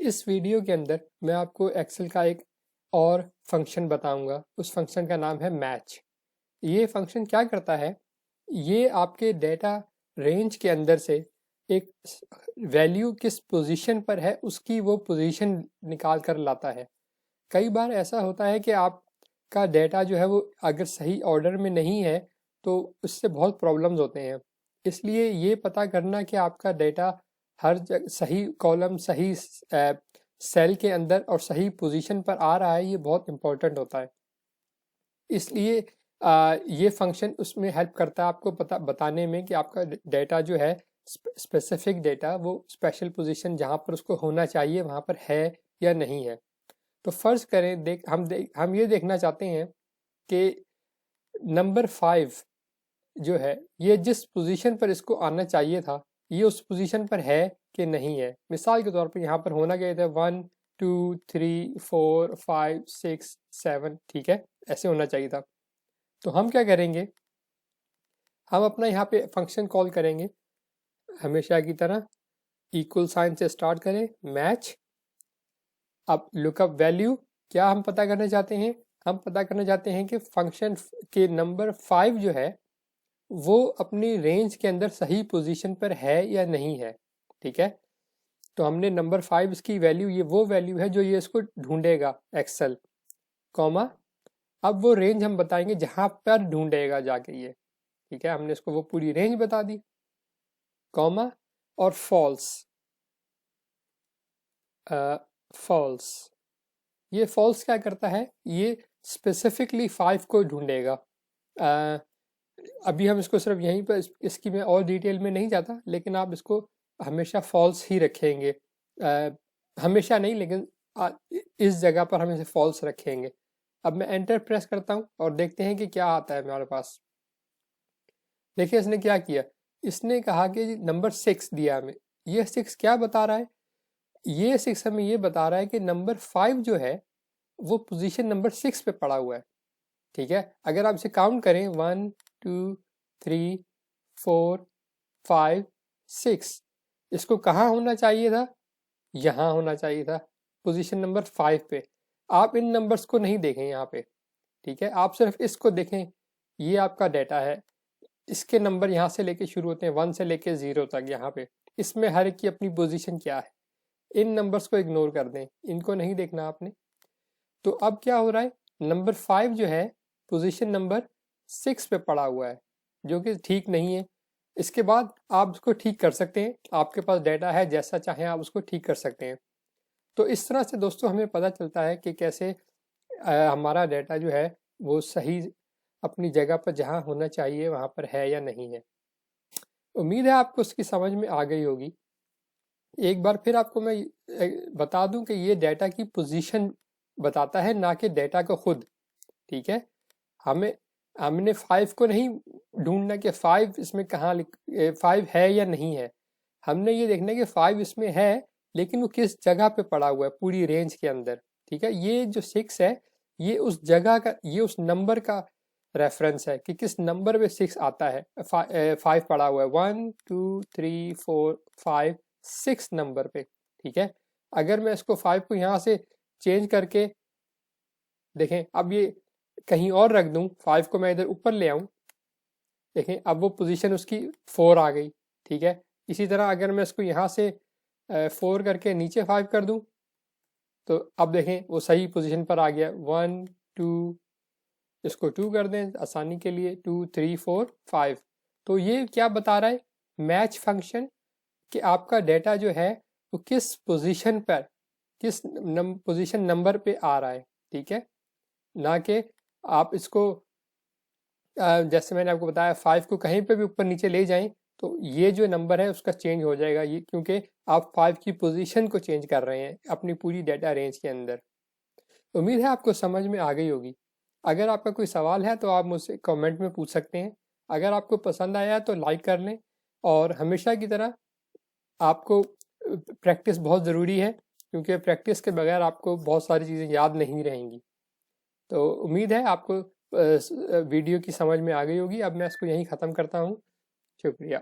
इस वीडियो के अंदर मैं आपको एक्सेल का एक और फंक्शन बताऊंगा। उस फंक्शन का नाम है मैच। ये फंक्शन क्या करता है, ये आपके डेटा रेंज के अंदर से एक वैल्यू किस पोजीशन पर है उसकी वो पोजीशन निकाल कर लाता है। कई बार ऐसा होता है कि आपका डेटा जो है वो अगर सही ऑर्डर में नहीं है तो उससे बहुत प्रॉब्लम्स होते हैं। इसलिए ये पता करना कि आपका डेटा हर जगह सही कॉलम, सही सेल के अंदर और सही पोजीशन पर आ रहा है, ये बहुत इंपॉर्टेंट होता है। इसलिए ये फंक्शन उसमें हेल्प करता है आपको बताने में कि आपका डेटा जो है स्पेसिफिक डेटा वो स्पेशल पोजीशन जहाँ पर उसको होना चाहिए वहाँ पर है या नहीं है। तो फर्ज करें हम ये देखना चाहते हैं कि नंबर 5 जो है ये जिस पोजीशन पर इसको आना चाहिए था ये उस पोजीशन पर है कि नहीं है। मिसाल के तौर पर यहाँ पर होना चाहिए था 1 2 3 4 5 6 7, ठीक है, ऐसे होना चाहिए था। तो हम क्या करेंगे, हम अपना यहाँ पे फंक्शन कॉल करेंगे हमेशा की तरह, इक्वल साइन से स्टार्ट करें मैच। अब लुकअप वैल्यू क्या हम पता करना चाहते हैं, हम पता करना चाहते हैं कि फंक्शन के नंबर 5 जो है वो अपनी रेंज के अंदर सही पोजीशन पर है या नहीं है, ठीक है। तो हमने नंबर 5 इसकी वैल्यू, ये वो वैल्यू है जो ये इसको ढूंढेगा एक्सेल, कॉमा। अब वो रेंज हम बताएंगे जहां पर ढूंढेगा जाके ये, ठीक है, हमने इसको वो पूरी रेंज बता दी, कॉमा और फॉल्स। फॉल्स, ये फॉल्स क्या करता है, ये स्पेसिफिकली 5 को ढूंढेगा। अभी हम इसको सिर्फ यहीं पर इसकी मैं और डिटेल में नहीं जाता, लेकिन आप इसको हमेशा फॉल्स ही रखेंगे। हमेशा नहीं, लेकिन इस जगह पर हम इसे फॉल्स रखेंगे। अब मैं एंटर प्रेस करता हूं और देखते हैं कि क्या आता है हमारे पास। देखिए इसने क्या किया, इसने कहा कि नंबर 6 दिया हमें। ये 6 क्या बता रहा है, ये 6 हमें ये बता रहा है कि नंबर 5 जो है वो पोजीशन नंबर 6 पे पड़ा हुआ है, ठीक है। अगर आप इसे काउंट करें 1 2 3 4 5 6, इसको कहाँ होना चाहिए था, यहाँ होना चाहिए था पोजीशन नंबर 5 पे। आप इन नंबर्स को नहीं देखें यहाँ पे, ठीक है, आप सिर्फ इसको देखें। ये आपका डेटा है, इसके नंबर यहाँ से लेके शुरू होते हैं 1 से लेके 0 तक। यहाँ पे इसमें हर एक की अपनी पोजीशन क्या है, इन नंबर्स को इग्नोर कर दें, इनको नहीं देखना आपने। तो अब क्या हो रहा है, नंबर 5 जो है पोजीशन नंबर 6 पे पड़ा हुआ है, जो कि ठीक नहीं है। इसके बाद आप उसको ठीक कर सकते हैं, आपके पास डेटा है, जैसा चाहें आप उसको ठीक कर सकते हैं। तो इस तरह से दोस्तों हमें पता चलता है कि कैसे हमारा डेटा जो है वो सही अपनी जगह पर जहाँ होना चाहिए वहाँ पर है या नहीं है। उम्मीद है आपको उसकी समझ में आ गई होगी। एक बार फिर आपको मैं बता दूं कि ये डेटा की पोजीशन बताता है, ना कि डेटा को खुद, ठीक है। हमने 5 को नहीं ढूंढना कि 5 इसमें कहाँ 5 है या नहीं है। हमने ये देखना है कि 5 इसमें है, लेकिन वो किस जगह पे पड़ा हुआ है पूरी रेंज के अंदर, ठीक है। ये जो 6 है ये उस जगह का, ये उस नंबर का रेफरेंस है कि किस नंबर पे 6 आता है। 5 पड़ा हुआ है 1 2 3 4 5 6 नंबर पे, ठीक है। अगर मैं इसको 5 को यहाँ से चेंज करके देखें, अब ये कहीं और रख दूं, 5 को मैं इधर ऊपर ले आऊं, देखें अब वो पोजीशन उसकी 4 आ गई, ठीक है। इसी तरह अगर मैं इसको यहाँ से 4 करके नीचे 5 कर दूं तो अब देखें वो सही पोजीशन पर आ गया। 1 2, इसको 2 कर दें आसानी के लिए, 2 3 4 5। तो ये क्या बता रहा है, मैच फंक्शन, कि आपका डेटा जो है वो किस पोजीशन पर, किस पोजीशन नंबर पे आ रहा है, ठीक है। ना कि आप इसको जैसे मैंने आपको बताया 5 को कहीं पे भी ऊपर नीचे ले जाएं तो ये जो नंबर है उसका चेंज हो जाएगा, ये क्योंकि आप 5 की पोजीशन को चेंज कर रहे हैं अपनी पूरी डेटा रेंज के अंदर। उम्मीद है आपको समझ में आ गई होगी। अगर आपका कोई सवाल है तो आप मुझसे कमेंट में पूछ सकते हैं। अगर आपको पसंद आया तो लाइक कर लें, और हमेशा की तरह आपको प्रैक्टिस बहुत ज़रूरी है, क्योंकि प्रैक्टिस के बगैर आपको बहुत सारी चीज़ें याद नहीं रहेंगी। तो उम्मीद है आपको वीडियो की समझ में आ गई होगी। अब मैं इसको यहीं ख़त्म करता हूँ। शुक्रिया।